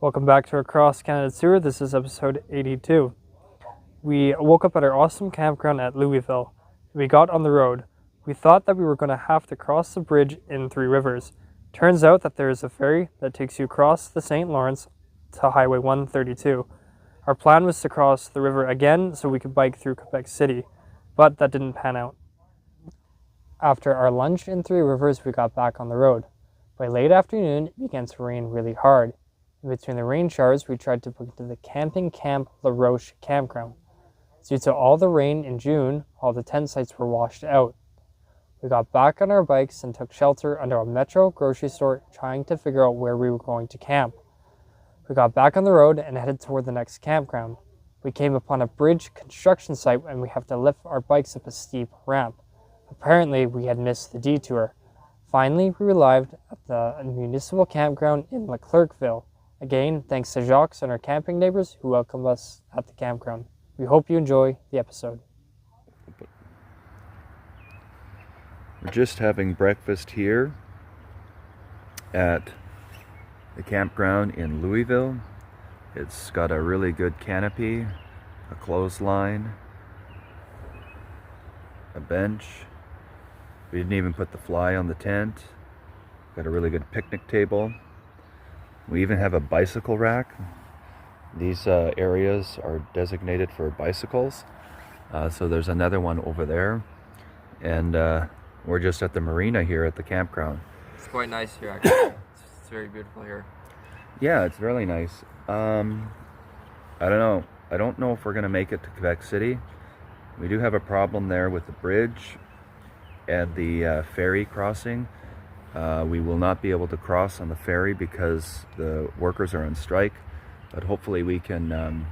Welcome back to our Cross Canada Tour. This is episode 82. We woke up at our awesome campground at Louiseville. We got on the road. We thought that we were going to have to cross the bridge in Three Rivers. Turns out that there is a ferry that takes you across the St. Lawrence to Highway 132. Our plan was to cross the river again so we could bike through Quebec City, but that didn't pan out. After our lunch in Three Rivers, we got back on the road. By late afternoon, it began to rain really hard. In between the rain showers, we tried to book into the camping camp Roche Campground. Due to all the rain in June, all the tent sites were washed out. We got back on our bikes and took shelter under a Metro grocery store, trying to figure out where we were going to camp. We got back on the road and headed toward the next campground. We came upon a bridge construction site and we have to lift our bikes up a steep ramp. Apparently, we had missed the detour. Finally, we arrived at the municipal campground in Leclerville. Again, thanks to Jacques and our camping neighbors who welcomed us at the campground. We hope you enjoy the episode. We're just having breakfast here at the campground in Louisville. It's got a really good canopy, a clothesline, a bench. We didn't even put the fly on the tent. Got a really good picnic table. We even have a bicycle rack. These areas are designated for bicycles. So there's another one over there. And we're just at the marina here at the campground. It's quite nice here, actually. It's very beautiful here. Yeah, it's really nice. I don't know. I don't know if we're gonna make it to Quebec City. We do have a problem there with the bridge and the ferry crossing. We will not be able to cross on the ferry because the workers are on strike, but hopefully we can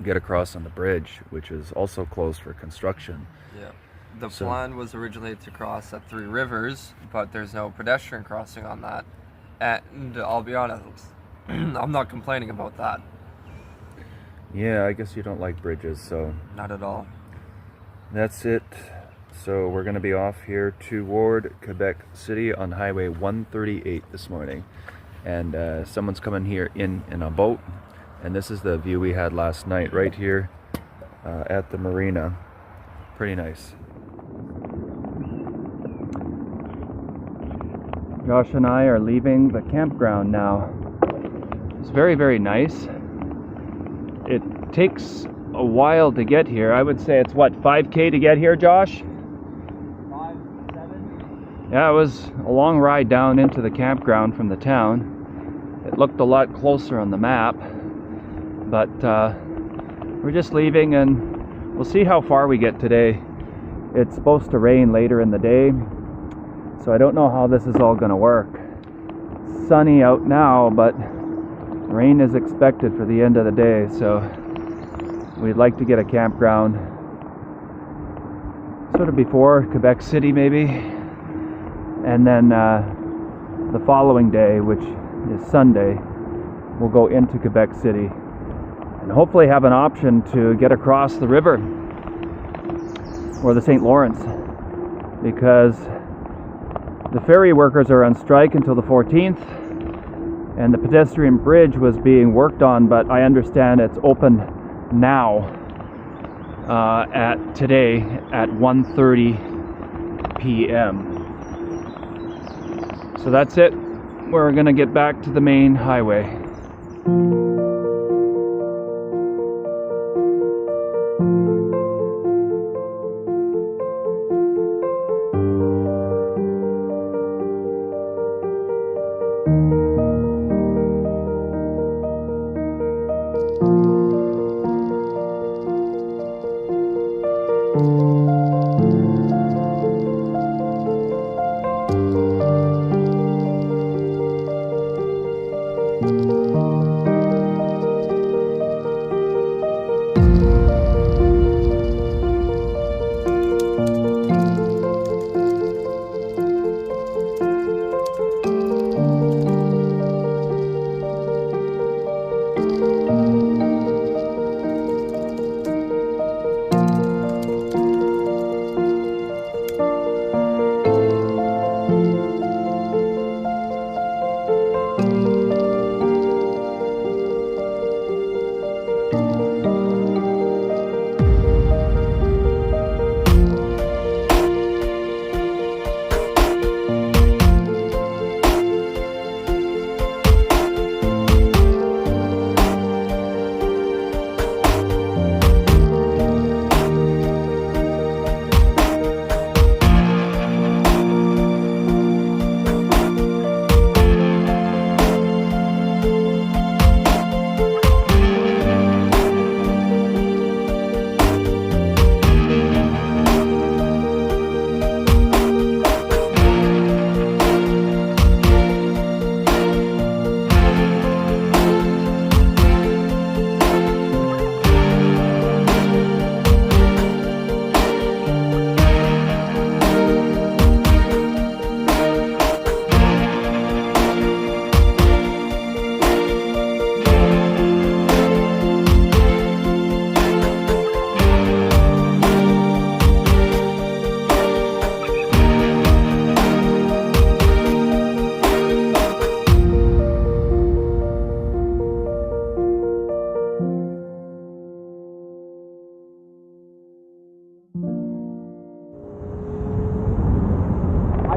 get across on the bridge, which is also closed for construction. Yeah. The plan was originally to cross at Three Rivers, but there's no pedestrian crossing on that. And I'll be honest, I'm not complaining about that. Yeah, I guess you don't like bridges, so... Not at all. That's it. So we're going to be off here toward Quebec City on Highway 138 this morning. And someone's coming here in a boat. And this is the view we had last night right here at the marina. Pretty nice. Josh and I are leaving the campground now. It's very, very nice. It takes a while to get here. I would say it's what, 5K to get here, Josh? 5, 7? Yeah, it was a long ride down into the campground from the town. It looked a lot closer on the map, but we're just leaving and we'll see how far we get today. It's supposed to rain later in the day, so I don't know how this is all going to work. It's sunny out now, but rain is expected for the end of the day, so we'd like to get a campground sort of before Quebec City maybe, and then the following day, which is Sunday, we'll go into Quebec City and hopefully have an option to get across the river or the St. Lawrence, because the ferry workers are on strike until the 14th, and the pedestrian bridge was being worked on, but I understand it's open now at today at 1:30 p.m. So that's it. We're gonna get back to the main highway.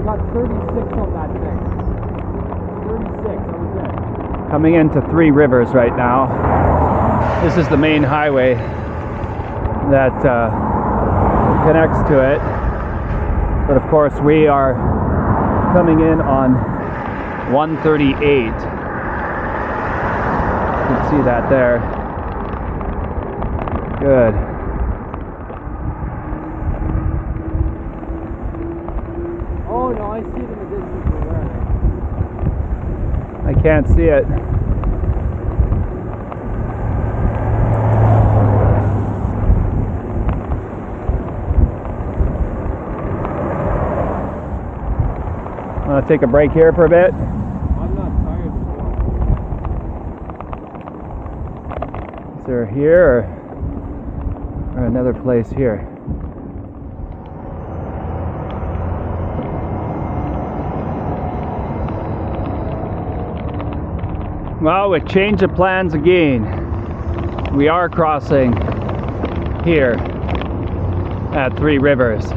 got 36 on that thing. 36, that was it. Coming into Three Rivers right now. This is the main highway that connects to it. But of course we are coming in on 138. You can see that there. Good. Oh no, I see it in the distance over there. I can't see it. Want to take a break here for a bit? I'm not tired anymore. Is there here or another place here? Well, with change of plans again. We are crossing here at Three Rivers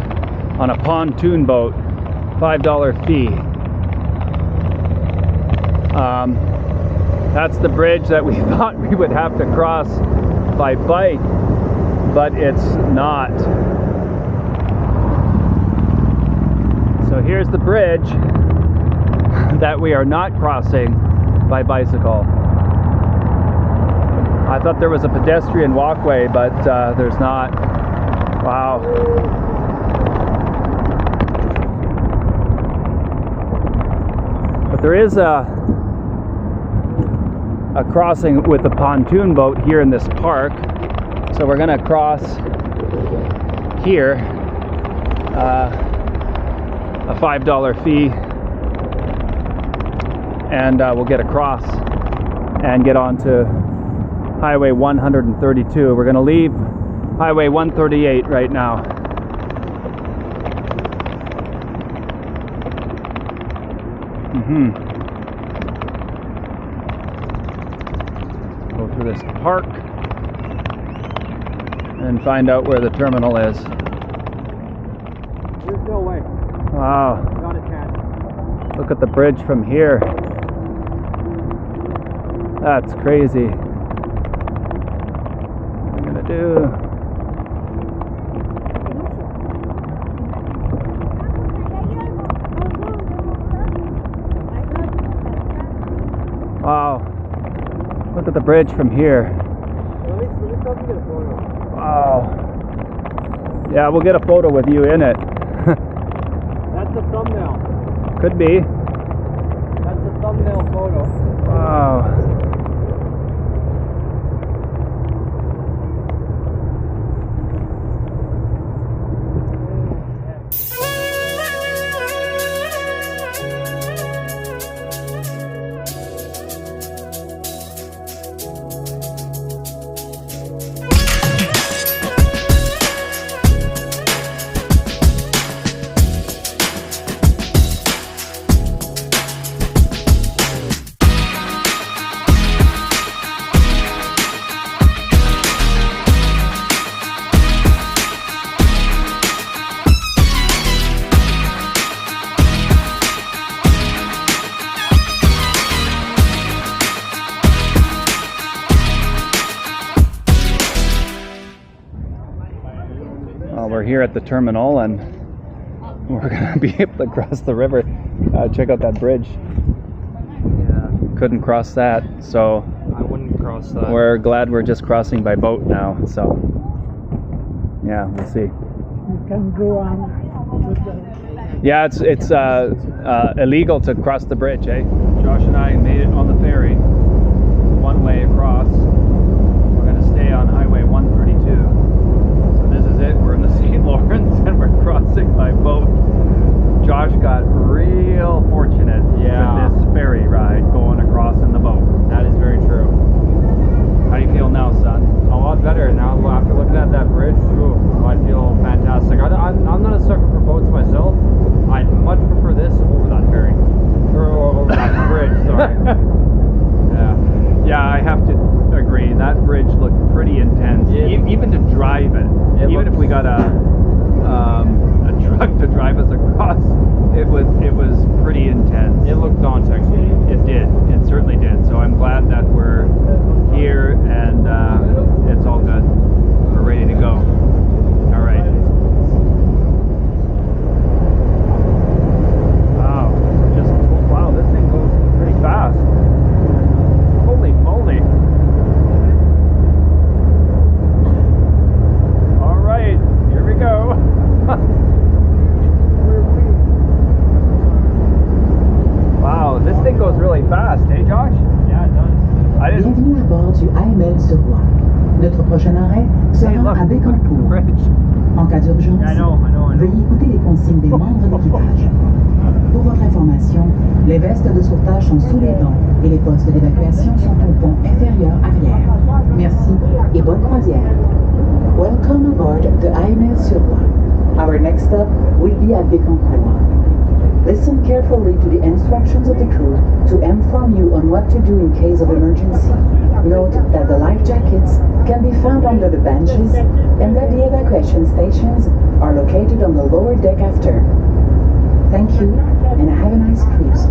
on a pontoon boat, $5 fee. That's the bridge that we thought we would have to cross by bike, but it's not. So here's the bridge that we are not crossing by bicycle. I thought there was a pedestrian walkway, but there's not. Wow. But there is a crossing with a pontoon boat here in this park. So we're gonna cross here, a $5 fee, and we'll get across and get onto Highway 132. We're gonna leave Highway 138 right now. Go through this park and find out where the terminal is. There's no way. Wow. Not a chance. Look at the bridge from here. That's crazy. What am I gonna do? Wow. Look at the bridge from here. Let me stop and get a photo. Wow. Yeah, we'll get a photo with you in it. That's a thumbnail. Could be. That's a thumbnail photo. Wow. We're here at the terminal and we're gonna be able to cross the river. Check out that bridge. Yeah. Couldn't cross that, so I wouldn't cross that. we're glad we're just crossing by boat now. So yeah, we'll see. You can go on with the Yeah, it's illegal to cross the bridge, eh? Josh and I made it on the ferry, one way across. We're gonna stay on Highway 132. So this is it. We're in the St. Lawrence and we're crossing by boat. Josh got real fortunate with this ferry ride going across in the boat. That is very true. How do you feel now, son? A lot better now after looking at that bridge. Ooh, I feel fantastic. I'm not a sucker for boats myself. I'd much prefer this over that ferry. Or over that bridge, sorry. Yeah, I have to agree. truck to drive us across. It was pretty intense. It looked daunting. It did. It certainly did. So I'm glad that we're here and it's all good. We're ready to go. All right. Wow, this thing goes pretty fast. Holy moly. All right, here we go. Wow, this thing goes really fast, hey Josh? Yeah, it does. Bienvenue à bord du AML-sur-Roi. Notre prochain arrêt sera à Bécancourt. En cas d'urgence, I know. veuillez écouter les consignes des membres d'équipage. Pour votre information, les vestes de sauvetage sont sous les bancs et les postes d'évacuation sont au pont inférieur arrière. Merci et bonne croisière. Welcome aboard the AML-sur-Roi. Our next stop will be at Bécancourt. Listen carefully to the instructions of the crew to inform you on what to do in case of emergency. Note that the life jackets can be found under the benches and that the evacuation stations are located on the lower deck after. Thank you and have a nice cruise.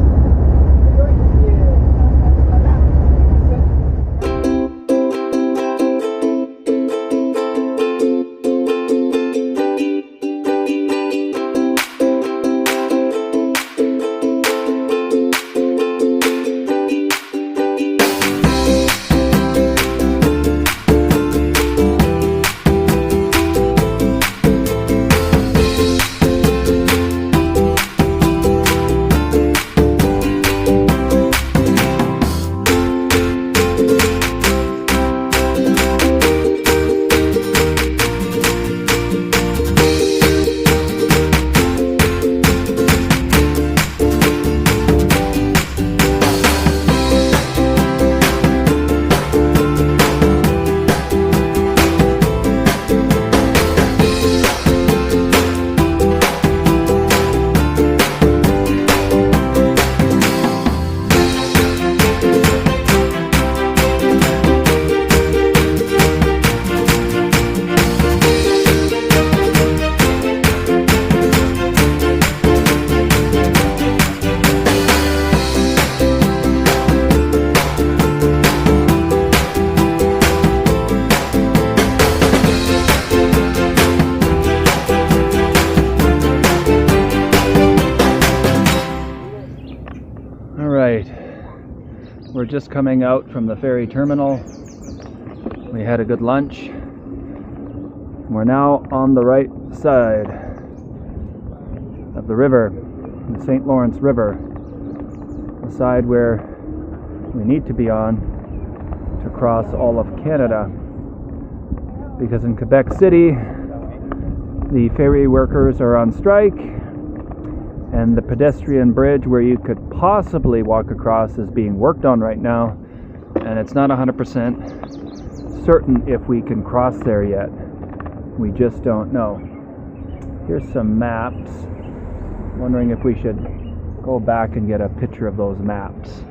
We're just coming out from the ferry terminal. We had a good lunch. We're now on the right side of the river, the St. Lawrence River, the side where we need to be on to cross all of Canada. Because in Quebec City, the ferry workers are on strike, and the pedestrian bridge where you could possibly walk across is being worked on right now, and it's not 100% certain if we can cross there yet. We just don't know. Here's some maps. Wondering if we should go back and get a picture of those maps.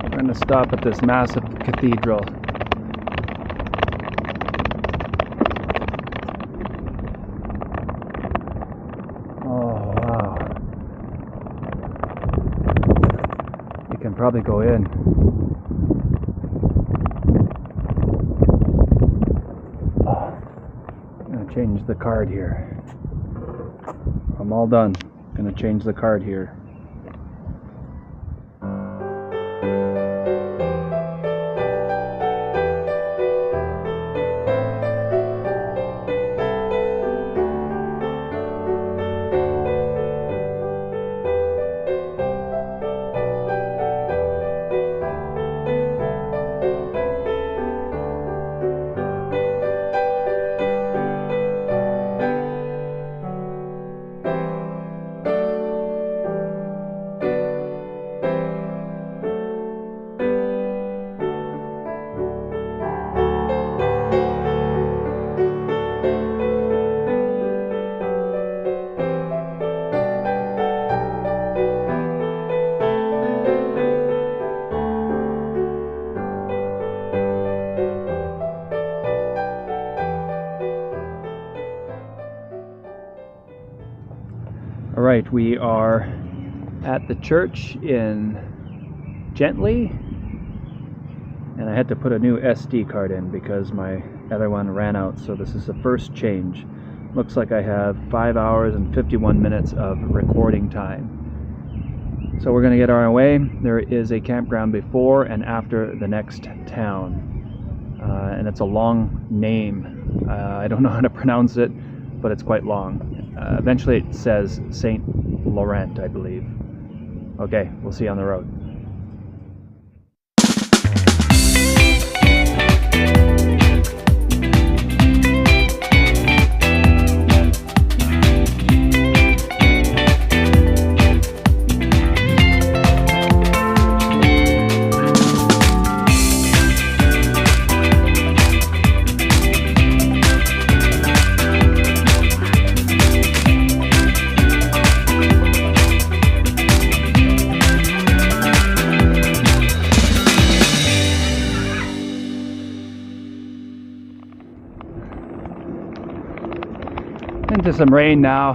We're going to stop at this massive cathedral. Oh, wow. You can probably go in. Oh, I'm going to change the card here. I'm all done. I'm going to change the card here. Alright, we are at the church in Gently, and I had to put a new SD card in because my other one ran out, so this is the first change. Looks like I have 5 hours and 51 minutes of recording time. So we're going to get on our way. There is a campground before and after the next town, and it's a long name. I don't know how to pronounce it, but it's quite long. Eventually it says St. Laurent, I believe. Okay, we'll see you on the road. Into some rain now.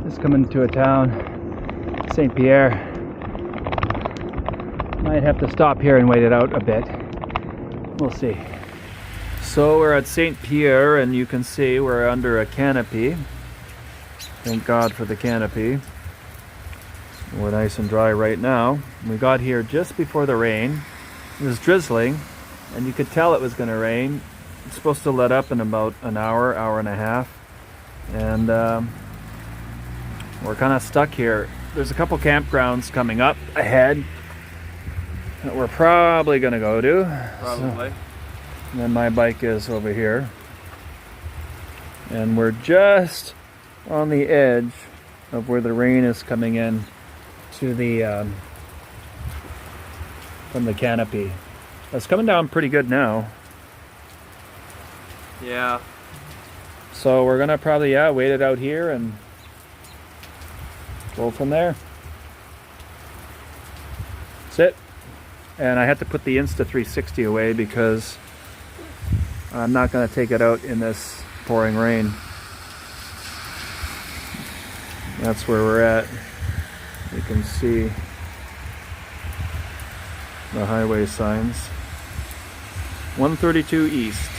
Just coming to a town, St. Pierre. Might have to stop here and wait it out a bit. We'll see. So we're at St. Pierre, and you can see we're under a canopy. Thank God for the canopy. We're nice and dry right now. We got here just before the rain. It was drizzling, and you could tell it was going to rain. It's supposed to let up in about an hour, hour and a half. And we're kind of stuck here. There's a couple campgrounds coming up ahead that we're probably going to go to. Probably. So, and then my bike is over here. And we're just on the edge of where the rain is coming in to the from the canopy. It's coming down pretty good now. Yeah. So we're gonna probably wait it out here and go from there. That's it. And I had to put the Insta360 away because I'm not gonna take it out in this pouring rain. That's where we're at. You can see the highway signs. 132 East.